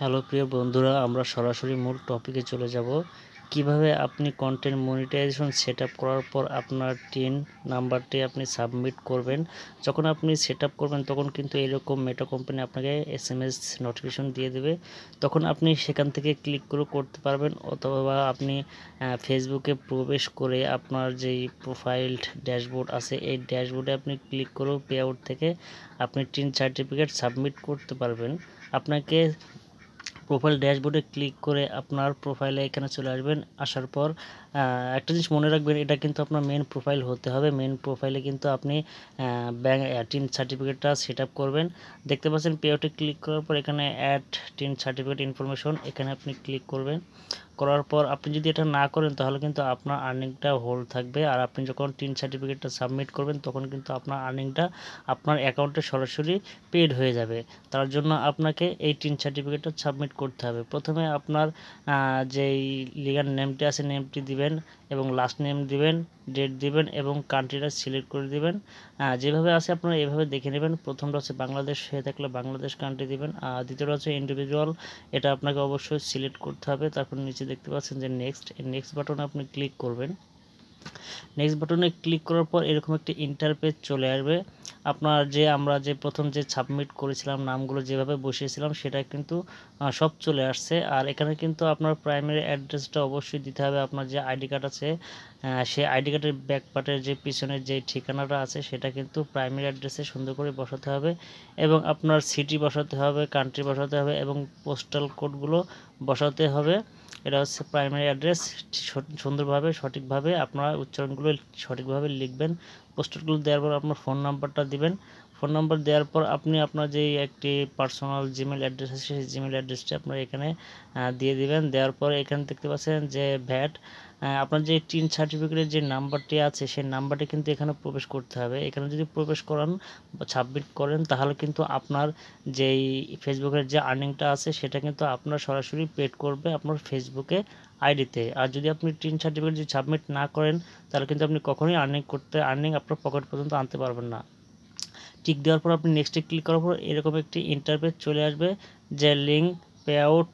Hello প্রিয় বন্ধুরা, আমরা সরাসরি মূল টপিকে চলে যাব। কিভাবে আপনি কন্টেন্ট মনিটাইজেশন সেটআপ করার পর আপনার টিন নাম্বারটি আপনি সাবমিট করবেন। যখন আপনি সেটআপ করবেন তখন কিন্তু এরকম মেটা কোম্পানি আপনাকে এসএমএস নোটিফিকেশন দিয়ে দেবে। তখন আপনি সেখান থেকে ক্লিক করে করতে পারবেন, অথবা আপনি ফেসবুকে প্রবেশ করে আপনার যেই প্রোফাইল ড্যাশবোর্ড আছে এই ড্যাশবোর্ডে আপনি ক্লিক করেও পে আউট থেকে আপনি টিন সার্টিফিকেট সাবমিট করতে পারবেন। আপনাকে প্রোফাইল ড্যাশবোর্ডে ক্লিক করে আপনার প্রোফাইলে এখানে চলে আসবেন। আসার পর একটা জিনিস মনে রাখবেন, এটা কিন্তু আপনার মেন প্রোফাইল হতে হবে। মেন প্রোফাইলে কিন্তু আপনি ব্যাংক টিন সার্টিফিকেটটা সেট আপ করবেন। দেখতে পাচ্ছেন পেআউটে ক্লিক করার পর এখানে অ্যাড টিন সার্টিফিকেট ইনফরমেশন, এখানে আপনি ক্লিক করবেন। করার পর আপনি যদি এটা না করেন তাহলে কিন্তু আপনার আর্নিংটা হোল্ড থাকবে, আর আপনি যখন টিন সার্টিফিকেটটা সাবমিট করবেন তখন কিন্তু আপনার আর্নিংটা আপনার অ্যাকাউন্টে সরাসরি পেড হয়ে যাবে। তার জন্য আপনাকে এই টিন সার্টিফিকেটটা সাবমিট করতে হবে। প্রথমে আপনার যেই লিগাল নেমটি আছে নেমটি দিবেন এবং লাস্ট নেম দিবেন, ডেট দিবেন এবং কান্ট্রিটা সিলেক্ট করে দিবেন। যেভাবে আছে আপনারা এভাবে দেখে নেবেন। প্রথমটা হচ্ছে বাংলাদেশ হয়ে থাকলে বাংলাদেশ কান্ট্রি দিবেন, আর দ্বিতীয়টা হচ্ছে ইন্ডিভিজুয়াল, এটা আপনাকে অবশ্যই সিলেক্ট করতে হবে। তারপর নিচে দেখতে পাচ্ছেন যে নেক্সট বাটনে আপনি ক্লিক করবেন। নেক্সট বাটনে ক্লিক করার পর এরকম একটি ইন্টারপেজ চলে আসবে। আপনার আমরা যে প্রথম যে সাবমিট করেছিলাম নামগুলো যেভাবে বসিয়েছিলাম সেটা কিন্তু সব চলে আসছে। আর এখানে কিন্তু আপনার প্রাইমারি অ্যাড্রেসটা অবশ্যই দিতে হবে। আপনার যে আইডি কার্ড আছে সেই আইডি কার্ডের ব্যাক পার্টের যে পিছনের যে ঠিকানাটা আছে সেটা কিন্তু প্রাইমারি অ্যাড্রেসে সুন্দর করে বসাতে হবে, এবং আপনার সিটি বসাতে হবে, কান্ট্রি বসাতে হবে এবং পোস্টাল কোডগুলো বসাতে হবে। এটা হচ্ছে প্রাইমারি অ্যাড্রেস। সুন্দরভাবে সঠিকভাবে আপনারা উচ্চারণগুলো সঠিকভাবে লিখবেন। পোস্টারগুলো দেওয়ার পর আপনার ফোন নাম্বারটা দিবেন। ফোন নাম্বার দেওয়ার পর আপনি আপনার যেই একটি পার্সোনাল জিমেল অ্যাড্রেস আছে সেই জিমেল অ্যাড্রেসটি আপনার এখানে দিয়ে দিবেন। দেওয়ার পর এখানে দেখতে পাচ্ছেন যে ভ্যাট, আপনার যে টিন সার্টিফিকেটের যে নাম্বারটি আছে সেই নাম্বারটি কিন্তু এখানে প্রবেশ করতে হবে। এখানে যদি প্রবেশ করান বা সাবমিট করেন তাহলে কিন্তু আপনার যেই ফেসবুকের যে আর্নিংটা আছে সেটা কিন্তু আপনার সরাসরি পেড করবে আপনার ফেসবুকে আইডিতে। আর যদি আপনি টিন সার্টিফিকেট যদি সাবমিট না করেন তাহলে কিন্তু আপনি কখনোই আর্নিং আপনার পকেট পর্যন্ত আনতে পারবেন না। টিক দেওয়ার পর আপনি নেক্সটে ক্লিক করার পর এরকম একটি ইন্টারফেস চলে আসবে যে লিঙ্ক পে আউট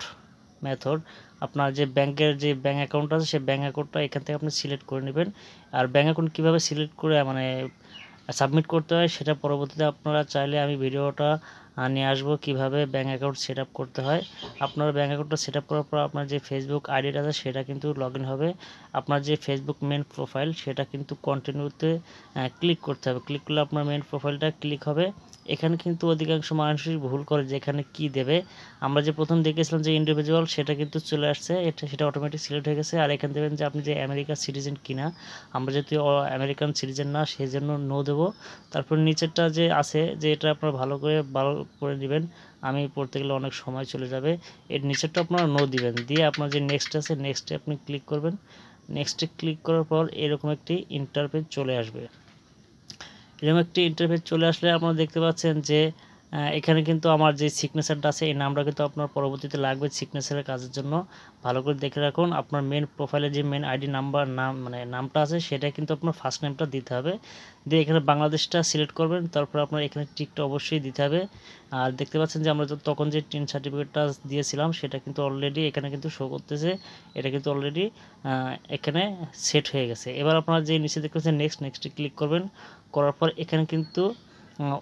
মেথড। আপনার যে ব্যাংকের যে ব্যাঙ্ক অ্যাকাউন্ট আছে সেই ব্যাঙ্ক অ্যাকাউন্টটা এখান থেকে আপনি সিলেক্ট করে নেবেন। আর ব্যাঙ্ক অ্যাকাউন্ট কীভাবে সিলেক্ট করে সাবমিট করতে হয় সেটা পরবর্তীতে আপনারা চাইলে আমি ভিডিওটা নিয়ে আসবো কীভাবে ব্যাঙ্ক অ্যাকাউন্ট সেট আপ করতে হয়। আপনার ব্যাঙ্ক অ্যাকাউন্টটা সেট আপ করার পর আপনার যে ফেসবুক আইডিটা আছে সেটা কিন্তু লগ ইন হবে। আপনার যে ফেসবুক মেন প্রোফাইল সেটা কিন্তু কন্টিনিউতে ক্লিক করতে হবে। ক্লিক করলে আপনার মেন প্রোফাইলটা ক্লিক হবে। এখানে কিন্তু অধিকাংশ মানুষই ভুল করে যে এখানে কী দেবে। আমরা যে প্রথম দেখেছিলাম যে ইন্ডিভিজুয়াল সেটা কিন্তু চলে আসছে, সেটা অটোমেটিক সিলেক্ট হয়ে গেছে। আর এখানে দেবেন যে আপনি যে আমেরিকার সিটিজেন কিনা। আমরা যেহেতু আমেরিকান সিটিজেন না সেই জন্য নো দেবো। তারপর নিচেরটা যে আছে যে এটা আপনারা ভালো করে নেবেন, আমি পড়তে গেলে অনেক সময় চলে যাবে। এর নিচেরটা আপনারা নো দিবেন, দিয়ে আপনার যে নেক্সট আছে নেক্সটে আপনি ক্লিক করবেন। নেক্সটে ক্লিক করার পর এরকম একটি ইন্টারফেস চলে আসবে। এরকম একটি ইন্টারফেস চলে আসলে আপনারা দেখতে পাচ্ছেন যে এখানে কিন্তু আমার যে সিগনেচারটা আছে এই নামটা কিন্তু আপনার পরবর্তীতে লাগবে সিগনেচারের কাজের জন্য। ভালো করে দেখে রাখুন আপনার মেন প্রোফাইলে যে মেন আইডি নাম্বার নামটা আছে সেটা কিন্তু আপনার ফার্স্ট নেমটা দিতে হবে। দিয়ে এখানে বাংলাদেশটা সিলেক্ট করবেন, তারপর আপনার এখানে টিকটা অবশ্যই দিতে হবে। আর দেখতে পাচ্ছেন যে আমরা তখন যে টিন সার্টিফিকেটটা দিয়েছিলাম সেটা কিন্তু অলরেডি এখানে কিন্তু শো করতেছে। এটা কিন্তু অলরেডি এখানে সেট হয়ে গেছে। এবার আপনারা যে নিচে দেখতে পাচ্ছেন নেক্সটে ক্লিক করবেন। করার পর এখানে কিন্তু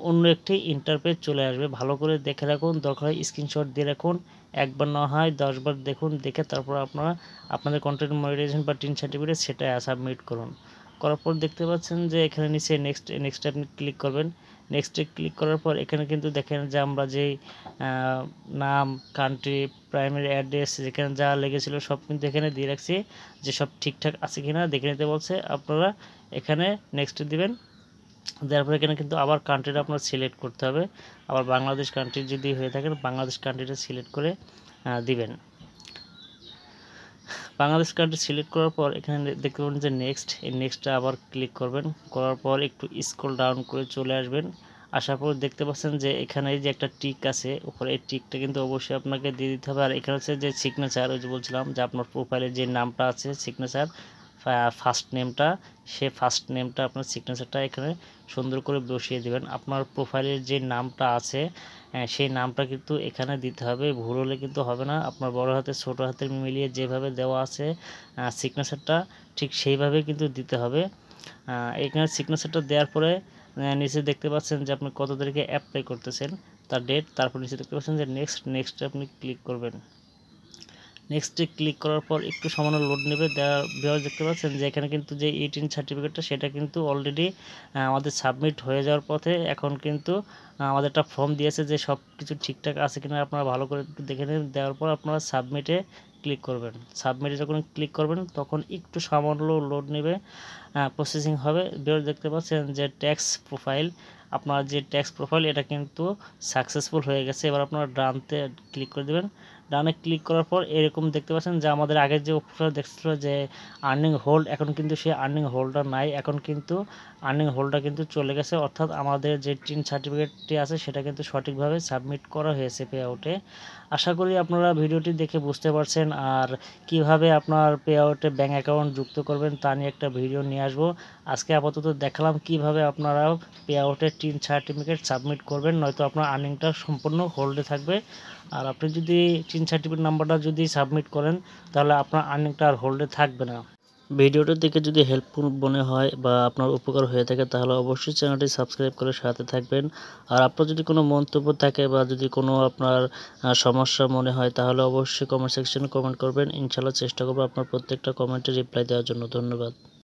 অন্য একটি ইন্টারফেস চলে আসবে। ভালো করে দেখে রাখুন, দরকার হয় স্ক্রিনশট দিয়ে রাখুন, একবার না হয় 10 বার দেখুন, দেখে তারপর আপনারা আপনাদের কন্টেন্ট মনিটাইজেশন বা টিন সার্টিফিকেট সেটা সাবমিট করুন। করার পর দেখতে পাচ্ছেন যে এখানে নিচে নেক্সটে আপনি ক্লিক করবেন। নেক্সটে ক্লিক করার পর এখানে কিন্তু দেখেন যে আমরা যেই নাম, কান্ট্রি, প্রাইমারি অ্যাড্রেস যেখানে যা লেগেছিল সব কিন্তু এখানে দিয়ে রাখছি, যে সব ঠিকঠাক আছে কিনা দেখে নিতে বলছে। আপনারা এখানে নেক্সট দিবেন। দেওয়ার পর এখানে কিন্তু আবার কান্ট্রিটা আপনার সিলেক্ট করতে হবে। আবার বাংলাদেশ কান্ট্রি যদি হয়ে থাকে বাংলাদেশ কান্ট্রিটা সিলেক্ট করে দিবেন। বাংলাদেশ কান্ট্রি সিলেক্ট করার পর এখানে দেখতে পাবেন যে এই নেক্সটটা আবার ক্লিক করবেন। করার পর একটু স্ক্রল ডাউন করে চলে আসবেন। আসার পর দেখতে পাচ্ছেন যে এখানে যে একটা টিক আছে উপরে, এই টিকটা কিন্তু অবশ্যই আপনাকে দিয়ে দিতে হবে। আর এখানে হচ্ছে যে সিগনেচার, ওই যে বলছিলাম যে আপনার প্রোফাইলের যে নামটা আছে সিগনেচার ফার্স্ট নেমটা, সেই ফার্স্ট নেমটা আপনার সিগনেচারটা এখানে সুন্দর করে বসিয়ে দেবেন। আপনার প্রোফাইলের যে নামটা আছে সেই নামটা কিন্তু এখানে দিতে হবে, ভুল হলে কিন্তু হবে না। আপনার বড় হাতের ছোট হাতের মিলিয়ে যেভাবে দেওয়া আছে সিগনেচারটা ঠিক সেইভাবে কিন্তু দিতে হবে। এখানে সিগনেচারটা দেওয়ার পরে নিচে দেখতে পাচ্ছেন যে আপনি কত তারিখে অ্যাপ্লাই করতেছেন তার ডেট, তারপর নিচে দেখতে পাচ্ছেন যে নেক্সটে আপনি ক্লিক করবেন। নেক্সটে ক্লিক করার পর একটু সামান্য লোড নেবে, দেওয়ার দেখতে পাচ্ছেন যে এখানে কিন্তু যে 18 সার্টিফিকেটটা সেটা কিন্তু অলরেডি আমাদের সাবমিট হয়ে যাওয়ার পথে। এখন কিন্তু আমাদের একটা ফর্ম দিয়েছে যে সব কিছু ঠিকঠাক আছে কিনা আপনারা ভালো করে একটু দেখে নেন। দেওয়ার পর আপনারা সাবমিটে ক্লিক করবেন। সাবমিটে যখন ক্লিক করবেন তখন একটু সামান্য লোড নেবে, প্রসেসিং হবে। দেখতে পাচ্ছেন যে ট্যাক্স প্রোফাইল, আপনার যে ট্যাক্স প্রোফাইল এটা কিন্তু সাকসেসফুল হয়ে গেছে। এবার আপনারা ডানতে ক্লিক করে দেবেন। ডানে ক্লিক করার পর এরকম দেখতে পাচ্ছেন যে আমাদের আগের যে অপশন দেখছিল যে আর্নিং হোল্ড, এখন কিন্তু সেই আর্নিং হোল্ডার নাই, এখন কিন্তু আর্নিং হোল্ডার কিন্তু চলে গেছে। অর্থাৎ আমাদের যে টিন সার্টিফিকেটটি আছে সেটা কিন্তু সঠিকভাবে সাবমিট করা হয়েছে পে আউটে। আশা করি আপনারা ভিডিওটি দেখে বুঝতে পারছেন। আর কিভাবে আপনার পে আউটে ব্যাঙ্ক অ্যাকাউন্ট যুক্ত করবেন তা নিয়ে একটা ভিডিও নিয়ে আসবো। আজকে আপাতত দেখালাম কিভাবে আপনারা পে আউটের টিন সার্টিফিকেট সাবমিট করবেন, নয়তো আপনার আর্নিংটা সম্পূর্ণ হোল্ডে থাকবে। আর আপনি যদি টিন সার্টিফিকেট নাম্বারটা যদি সাবমিট করেন তাহলে আপনার আর্নিংটা আর হোল্ডে থাকবে না। ভিডিওটা দেখে যদি হেল্পফুল মনে হয় বা আপনার উপকার হয়ে থাকে তাহলে অবশ্যই চ্যানেলটি সাবস্ক্রাইব করে সাথে থাকবেন। আর আপনার যদি কোনো মন্তব্য থাকে বা যদি কোনো আপনার সমস্যা মনে হয় তাহলে অবশ্যই কমেন্ট সেকশনে কমেন্ট করবেন। ইনশাআল্লাহ চেষ্টা করব আপনার প্রত্যেকটা কমেন্টে রিপ্লাই দেওয়ার জন্য। ধন্যবাদ।